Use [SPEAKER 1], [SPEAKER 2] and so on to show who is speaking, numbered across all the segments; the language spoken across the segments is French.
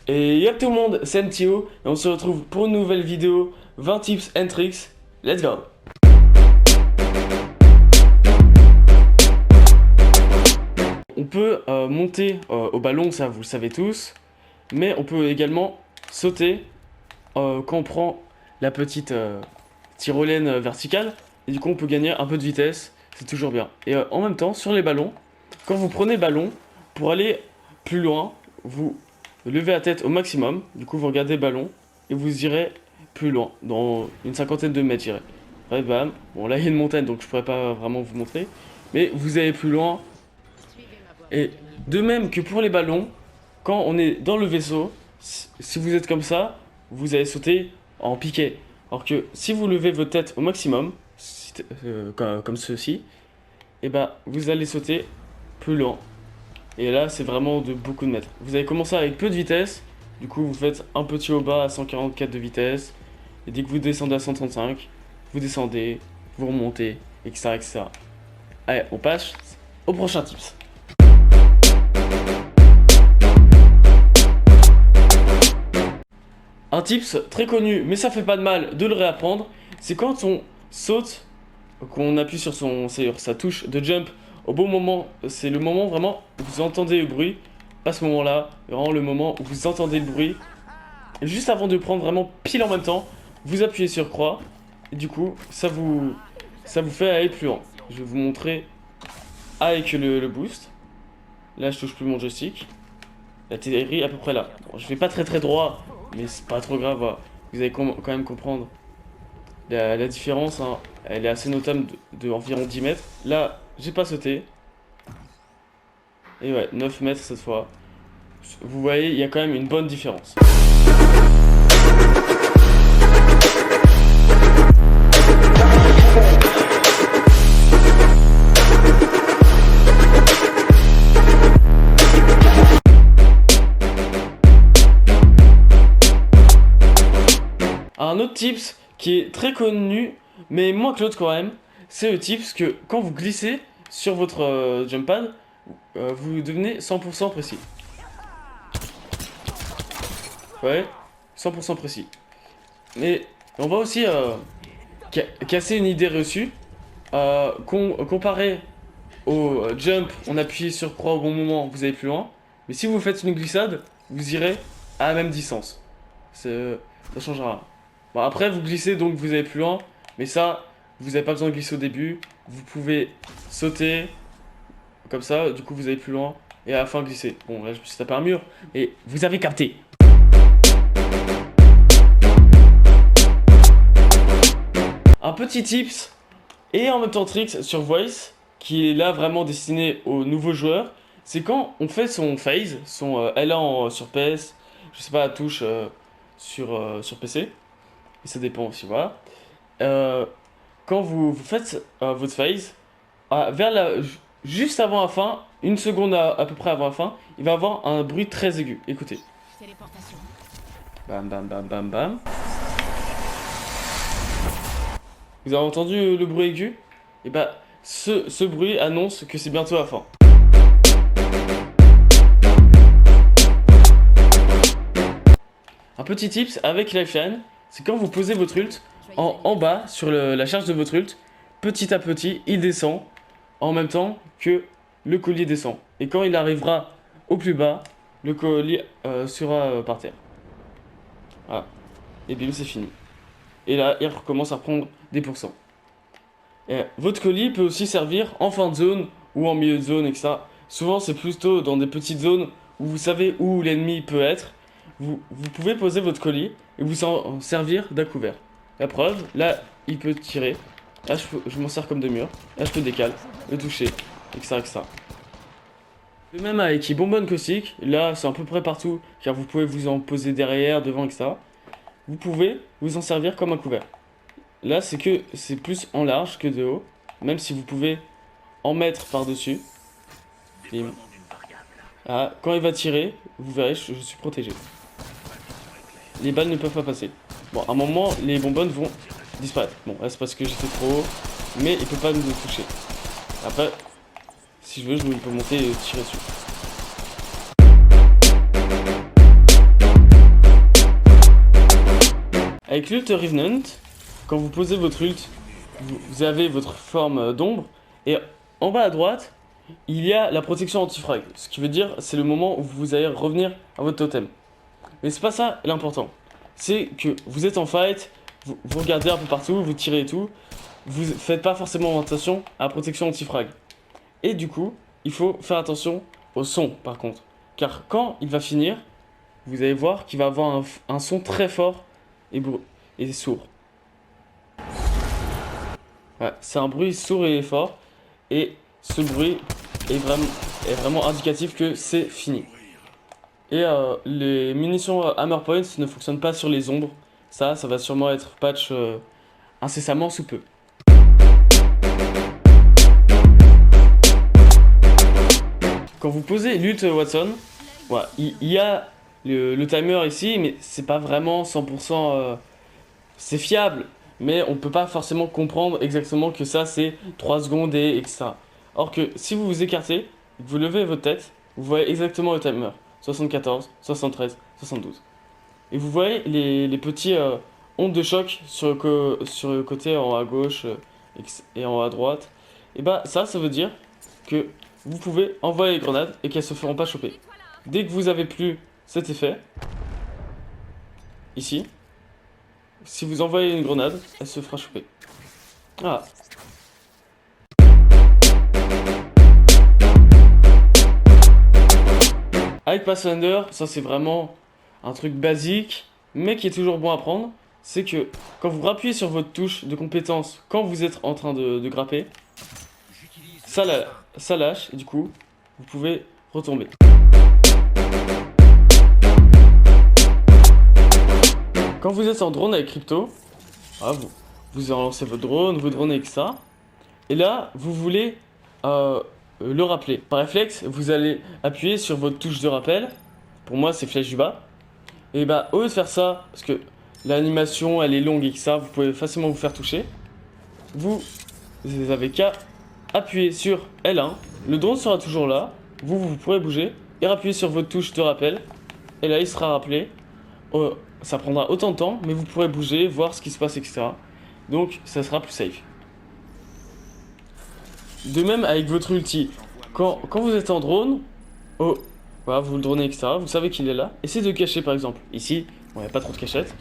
[SPEAKER 1] Et y'a tout le monde, c'est MTO et on se retrouve pour une nouvelle vidéo 20 tips and tricks. Let's go! On peut monter au ballon, ça vous le savez tous, mais on peut également sauter quand on prend la petite tyrolienne verticale, et du coup on peut gagner un peu de vitesse, c'est toujours bien. Et en même temps, sur les ballons, quand vous prenez le ballon, pour aller plus loin, vous levez la tête au maximum, du coup vous regardez le ballon, et vous irez plus loin, dans une cinquantaine de mètres, j'irai. Ouais, bam. Bon, là il y a une montagne, donc je pourrais pas vraiment vous montrer, mais vous allez plus loin. Et de même que pour les ballons, quand on est dans le vaisseau, si vous êtes comme ça, vous allez sauter en piqué. Alors que si vous levez votre tête au maximum, comme ceci, et bah vous allez sauter plus loin. Et là, c'est vraiment de beaucoup de mètres. Vous allez commencer avec peu de vitesse. Du coup, vous faites un petit au bas à 144 de vitesse. Et dès que vous descendez à 135, vous descendez, vous remontez, etc. etc. Allez, on passe au prochain tips. Un tips très connu, mais ça fait pas de mal de le réapprendre, c'est quand on saute, qu'on appuie sur sa touche de jump au bon moment. C'est le moment vraiment où vous entendez le bruit, pas ce moment-là, vraiment le moment où vous entendez le bruit. Et juste avant de prendre vraiment pile en même temps, vous appuyez sur croix, et du coup, ça vous fait aller plus loin. Je vais vous montrer avec le boost. Là, je touche plus mon joystick. L'atterri à peu près là. Bon, je vais pas très droit, mais c'est pas trop grave. Voilà. Vous allez quand même comprendre la différence. Hein. Elle est assez notable de environ 10 mètres. Là, j'ai pas sauté. Et ouais, 9 mètres cette fois. Vous voyez, il y a quand même une bonne différence. Un autre tips qui est très connu, mais moins que l'autre quand même, c'est le tips que quand vous glissez sur votre jump pad, vous devenez 100% précis. Ouais, 100% précis. Mais on va aussi casser une idée reçue. Comparé au jump, on appuie sur croix au bon moment, vous allez plus loin. Mais si vous faites une glissade, vous irez à la même distance. Ça changera. Bon, après, vous glissez donc vous allez plus loin. Mais ça, vous n'avez pas besoin de glisser au début. Vous pouvez sauter comme ça, du coup vous allez plus loin. Et à la fin glisser. Bon, là je me suis tapé un mur. Mais vous avez capté. Un petit tips et en même temps tricks sur Voice, qui est là vraiment destiné aux nouveaux joueurs. C'est quand on fait son phase, son L1 sur PS, je sais pas, la touche sur PC. Et ça dépend aussi, voilà. Quand vous faites votre phase, juste avant la fin, une seconde à peu près avant la fin, il va avoir un bruit très aigu. Écoutez.
[SPEAKER 2] Téléportation.
[SPEAKER 1] Bam bam bam bam bam. Vous avez entendu le bruit aigu? Et bah, ce bruit annonce que c'est bientôt la fin. Un petit tips avec Lifeline, c'est quand vous posez votre ult en bas sur la charge de votre ult, petit à petit, il descend en même temps que le collier descend. Et quand il arrivera au plus bas, le collier sera par terre. Voilà. Et bim, c'est fini. Et là, il recommence à prendre des pourcents. Et votre colis peut aussi servir en fin de zone ou en milieu de zone, etc. Souvent, c'est plutôt dans des petites zones où vous savez où l'ennemi peut être. Vous pouvez poser votre colis et vous en servir d'un couvert. La preuve, là, il peut tirer. Là, je m'en sers comme de mur. Là, je peux décaler, le toucher, etc. etc. De même avec les bonbonnes caustiques, là, c'est à peu près partout, car vous pouvez vous en poser derrière, devant, etc. Vous pouvez vous en servir comme un couvert. Là, c'est plus en large que de haut, même si vous pouvez en mettre par-dessus. Ah, quand il va tirer, vous verrez, je suis protégé. Les balles ne peuvent pas passer. Bon, à un moment, les bonbonnes vont disparaître. Bon, là, c'est parce que j'étais trop haut, mais il peut pas me toucher. Après, si je veux, il peut monter et tirer dessus. Avec l'ult Revenant, quand vous posez votre ult, vous avez votre forme d'ombre. Et en bas à droite, il y a la protection anti-frag. Ce qui veut dire, c'est le moment où vous allez revenir à votre totem. Mais c'est pas ça l'important. C'est que vous êtes en fight, vous regardez un peu partout, vous tirez et tout. Vous faites pas forcément attention à la protection anti-frag. Et du coup, il faut faire attention au son par contre. Car quand il va finir, vous allez voir qu'il va avoir un son très fort et sourd. Ouais, c'est un bruit sourd et fort. Et ce bruit est vraiment indicatif que c'est fini. Et les munitions Hammer Points ne fonctionnent pas sur les ombres. Ça va sûrement être patch incessamment sous peu. Quand vous posez l'ult Watson, ouais, il y a le timer ici, mais c'est pas vraiment 100%. C'est fiable, mais on peut pas forcément comprendre exactement que ça c'est 3 secondes et etc. Or que si vous vous écartez, vous levez votre tête, vous voyez exactement le timer. 74, 73, 72. Et vous voyez les petits ondes de choc sur le côté en haut à gauche et en haut à droite. Et bah ça veut dire que vous pouvez envoyer les grenades et qu'elles se feront pas choper. Dès que vous avez plus cet effet, ici, si vous envoyez une grenade, elle se fera choper. Ah. Avec Pathfinder, ça c'est vraiment un truc basique, mais qui est toujours bon à prendre. C'est que quand vous rappuyez sur votre touche de compétence, quand vous êtes en train de grapper, ça lâche, et du coup, vous pouvez retomber. Quand vous êtes en drone avec Crypto, vous lancez votre drone, vous dronez avec ça, et là, vous voulez le rappeler. Par réflexe, vous allez appuyer sur votre touche de rappel. Pour moi, c'est flèche du bas. Et bah, au lieu de faire ça, parce que l'animation elle est longue et que ça, vous pouvez facilement vous faire toucher. Vous avez qu'à appuyer sur L1. Le drone sera toujours là. Vous pourrez bouger et appuyer sur votre touche de rappel. Et là, il sera rappelé. Ça prendra autant de temps, mais vous pourrez bouger, voir ce qui se passe, etc. Donc, ça sera plus safe. De même avec votre ulti. Quand vous êtes en drone, voilà, vous le dronez, etc. Vous savez qu'il est là. Essayez de cacher, par exemple. Ici, il n'y a pas trop de cachette.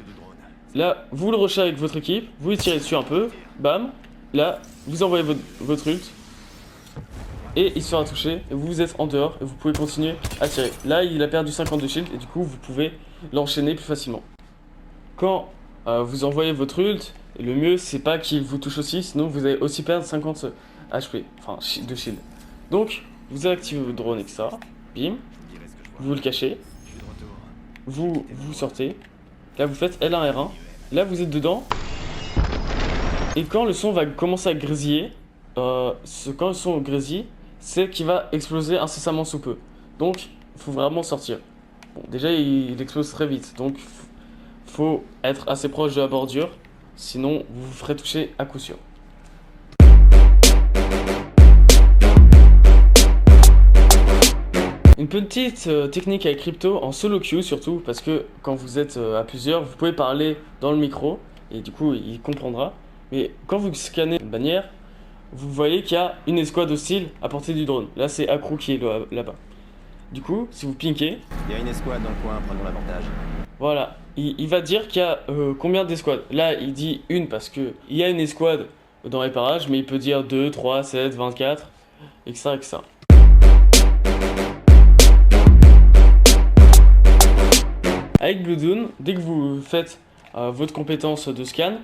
[SPEAKER 1] Là, vous le rushez avec votre équipe. Vous lui tirez dessus un peu. Bam. Là, vous envoyez votre ult. Et il sera touché. Et vous êtes en dehors. Et vous pouvez continuer à tirer. Là, il a perdu 50 de shield. Et du coup, vous pouvez l'enchaîner plus facilement. Quand vous envoyez votre ult, le mieux, c'est pas qu'il vous touche aussi. Sinon, vous allez aussi perdre 50 HP. Enfin, de shield. Donc, vous activez votre drone, etc. Bim. Vous le cachez, vous sortez, là vous faites L1 R1, là vous êtes dedans, et quand le son va commencer à grésiller, quand le son grésille, c'est qu'il va exploser incessamment sous peu. Donc il faut vraiment sortir. Bon, déjà il explose très vite, donc faut être assez proche de la bordure, sinon vous vous ferez toucher à coup sûr. Une petite technique avec Crypto en solo queue surtout, parce que quand vous êtes à plusieurs, vous pouvez parler dans le micro et du coup il comprendra. Mais quand vous scannez une bannière, vous voyez qu'il y a une escouade hostile à portée du drone. Là c'est Accru qui est là-bas. Du coup, si vous pinkez,
[SPEAKER 2] il y a une escouade dans le coin, prenons l'avantage.
[SPEAKER 1] Voilà, il va dire qu'il y a combien d'escouades. Là il dit une parce que il y a une escouade dans les parages, mais il peut dire 2, 3, 7, 24, etc. etc. Avec Blue Dawn, dès que vous faites votre compétence de scan,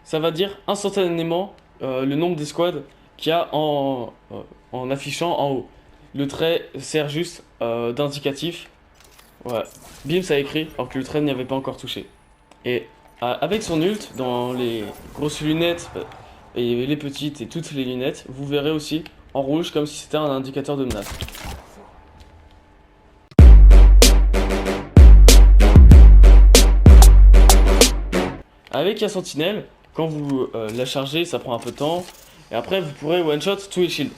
[SPEAKER 1] ça va dire instantanément le nombre d'escouades qu'il y a en affichant en haut. Le trait sert juste d'indicatif. Ouais. Bim, ça a écrit, alors que le trait n'y avait pas encore touché. Et avec son ult, dans les grosses lunettes et les petites et toutes les lunettes, vous verrez aussi en rouge comme si c'était un indicateur de menace. Avec la sentinelle, quand vous la chargez, ça prend un peu de temps. Et après, vous pourrez one-shot tous les shields.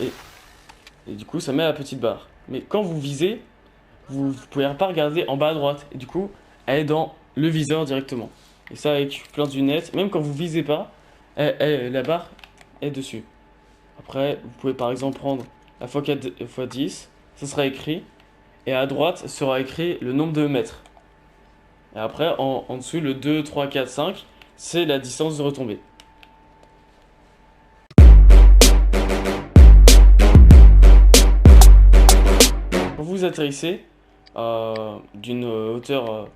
[SPEAKER 1] Et du coup, ça met la petite barre. Mais quand vous visez, vous ne pouvez pas regarder en bas à droite. Et du coup, elle est dans le viseur directement. Et ça avec plein de lunettes. Même quand vous visez pas, la barre est dessus. Après, vous pouvez par exemple prendre la x4 x10. Ça sera écrit. Et à droite sera écrit le nombre de mètres. Et après, en dessous, le 2, 3, 4, 5, c'est la distance de retombée. Quand vous atterrissez d'une hauteur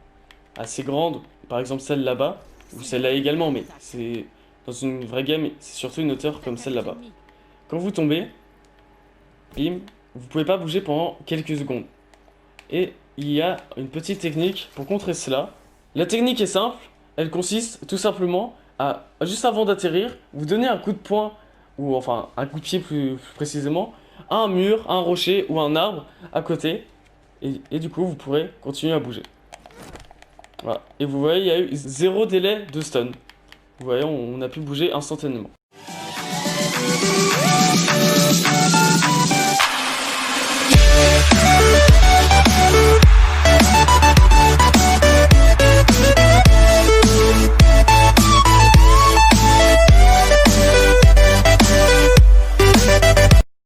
[SPEAKER 1] assez grande, par exemple celle là-bas, ou celle-là également, mais c'est dans une vraie game, c'est surtout une hauteur comme celle là-bas. Quand vous tombez, bim, vous pouvez pas bouger pendant quelques secondes. Et il y a une petite technique pour contrer cela. La technique est simple, elle consiste tout simplement à, juste avant d'atterrir, vous donner un coup de poing, ou enfin un coup de pied plus précisément, à un mur, à un rocher ou à un arbre à côté, et du coup vous pourrez continuer à bouger. Voilà. Et vous voyez, il y a eu 0 délai de stun. Vous voyez, on a pu bouger instantanément.